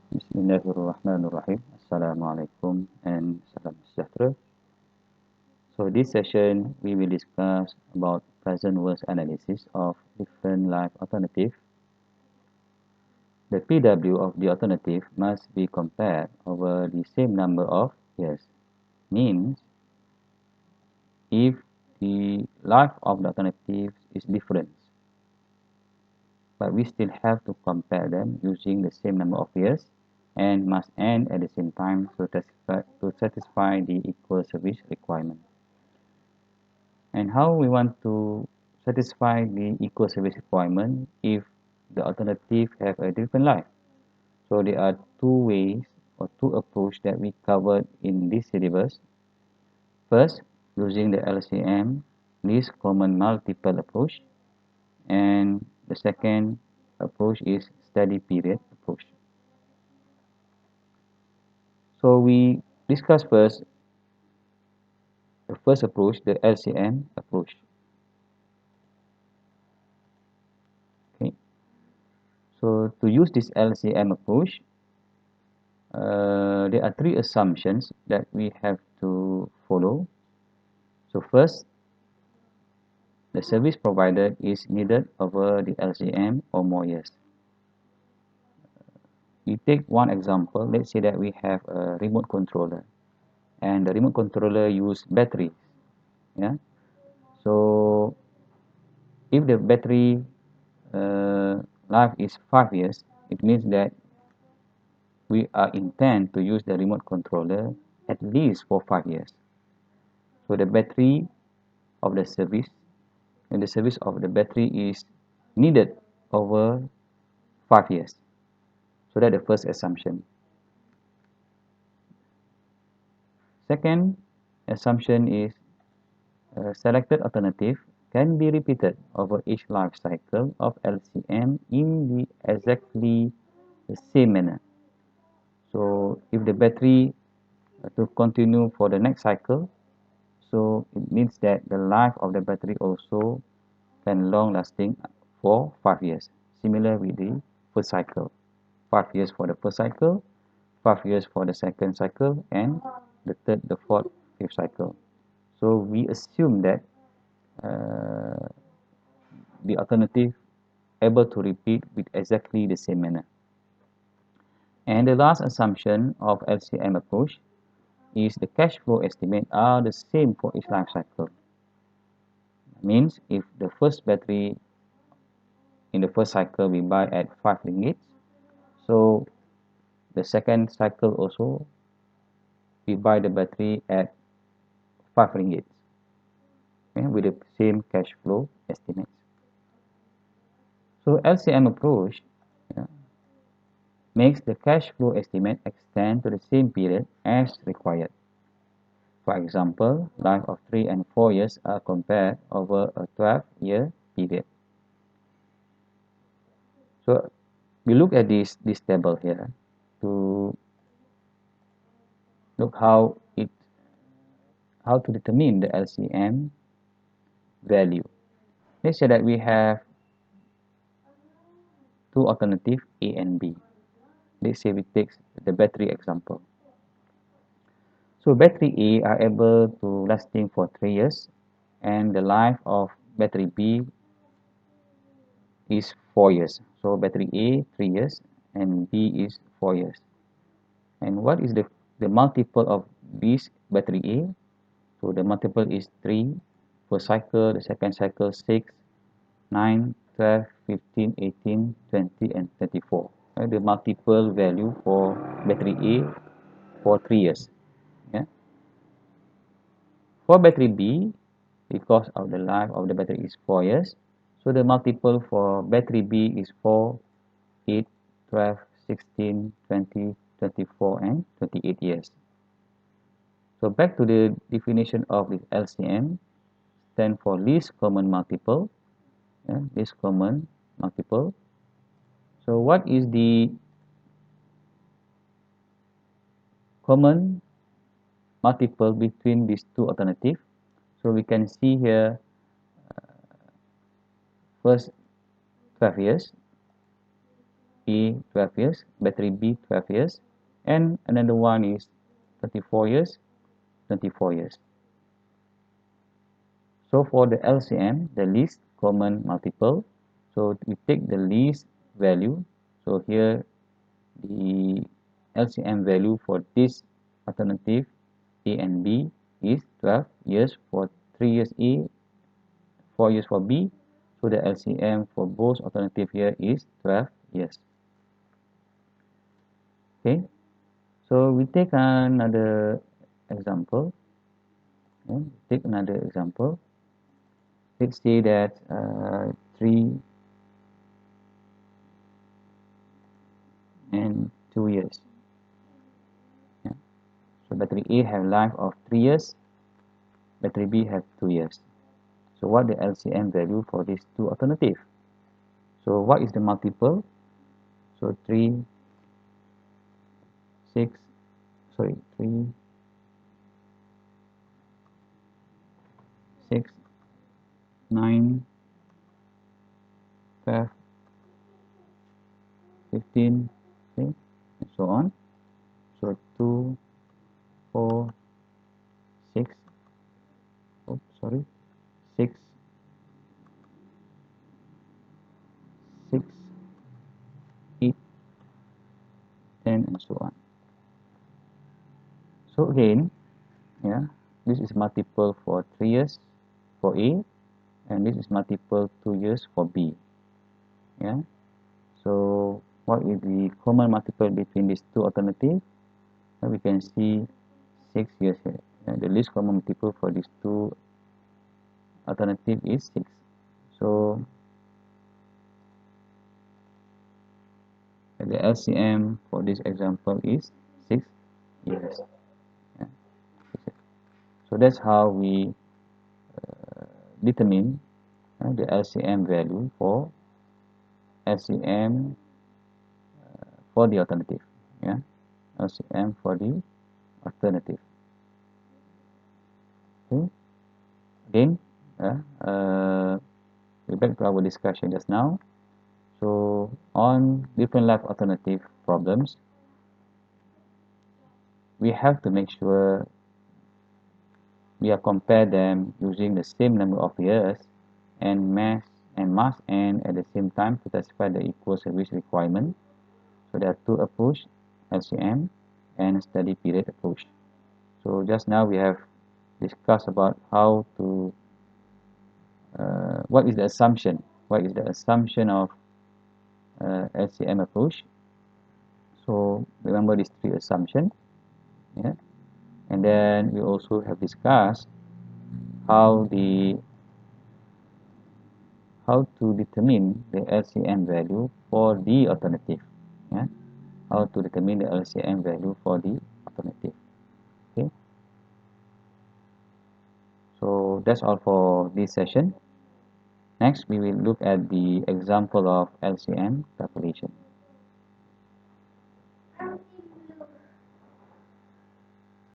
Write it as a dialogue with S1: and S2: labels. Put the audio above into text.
S1: Bismillahirrahmanirrahim. Assalamualaikum and salam sejahtera. So this session we will discuss about present worst analysis of different life alternative. The PW of the alternative must be compared over the same number of years. Means if the life of the alternative is different, but we still have to compare them using the same number of years and must end at the same time to satisfy the equal service requirement. And how we want to satisfy the equal service requirement if the alternative have a different life. So there are two ways or two approach that we covered in this syllabus. First, using the LCM, least common multiple approach, and the second approach is steady period approach. So we discuss first the first approach, the LCM approach. Okay. So to use this LCM approach, there are three assumptions that we have to follow. So first, the service provided is needed over the LCM or more years. We take one example. Let's say that we have a remote controller, and the remote controller use battery. Yeah. So if the battery life is 5 years, it means that we are intend to use the remote controller at least for 5 years. So the battery of the service and the service of the battery is needed over 5 years. So that's the first assumption. Second assumption is selected alternative can be repeated over each life cycle of LCM in the exactly the same manner. So if the battery to continue for the next cycle, so it means that the life of the battery also can long lasting for 5 years, similar with the first cycle. 5 years for the first cycle, 5 years for the second cycle, and the third, the fourth, fifth cycle. So we assume that the alternative able to repeat with exactly the same manner. And the last assumption of LCM approach is the cash flow estimate are the same for each life cycle. Means if the first battery in the first cycle we buy at 5 ringgit, so the second cycle also we buy the battery at 5 ringgit, okay, with the same cash flow estimates. So LCM approach makes the cash flow estimate extend to the same period as required. For example, life of 3 and 4 years are compared over a 12-year period. So we look at this table here to look how to determine the LCM value. Let's say that we have two alternatives A and B. Let's say we take the battery example. So battery A are able to lasting for 3 years, and the life of battery B is 4 years. So battery A 3 years and B is 4 years. And what is the multiple of this battery A? So the multiple is 3 per cycle, the second cycle 6, 9, 12, 15, 18, 20, and 24. The multiple value for battery A for 3 years. Yeah. For battery B, because of the life of the battery is 4 years, so the multiple for battery B is 4, 8, 12, 16, 20, 24, and 28 years. So back to the definition of the LCM, stand for least common multiple. Yeah, least common multiple. So what is the common multiple between these two alternatives? So we can see here first 12 years A 12 years, battery B 12 years, and another one is 34 years, 24 years. So for the LCM, the least common multiple, so we take the least value. So here the LCM value for this alternative A and B is 12 years for 3 years A, 4 years for B. So the LCM for both alternative here is 12 years. Okay, so we take another example. Okay, take another example. Let's say that 3 and 2 years. Yeah. So battery A have life of 3 years, battery B have 2 years. So what the LCM value for these two alternatives? So what is the multiple? So 3, 6, 3, 6, 9, 12, 15, okay, and so on. So 2, 4, 6, 6, 6, 8, 10, and so on. So again, yeah, this is multiple for 3 years for A, and this is multiple 2 years for B. Yeah. So what is the common multiple between these two alternatives? We can see 6 years here. The least common multiple for these two alternatives is 6. So the LCM for this example is 6 years. Yeah. So that's how we determine the LCM value for LCM for the alternative. Yeah, LCM for the alternative. Okay. Again, we're back to our discussion just now. So on different life alternative problems, we have to make sure we are compare them using the same number of years and must end at the same time to satisfy the equal service requirement. So there are two approach, LCM and study period approach. So just now we have discussed about how to what is the assumption of LCM approach. So remember these three assumptions, yeah, and then we also have discussed how to determine the LCM value for the alternative, yeah, how to determine the LCM value for the alternative. Okay, so that's all for this session. Next, we will look at the example of LCM calculation.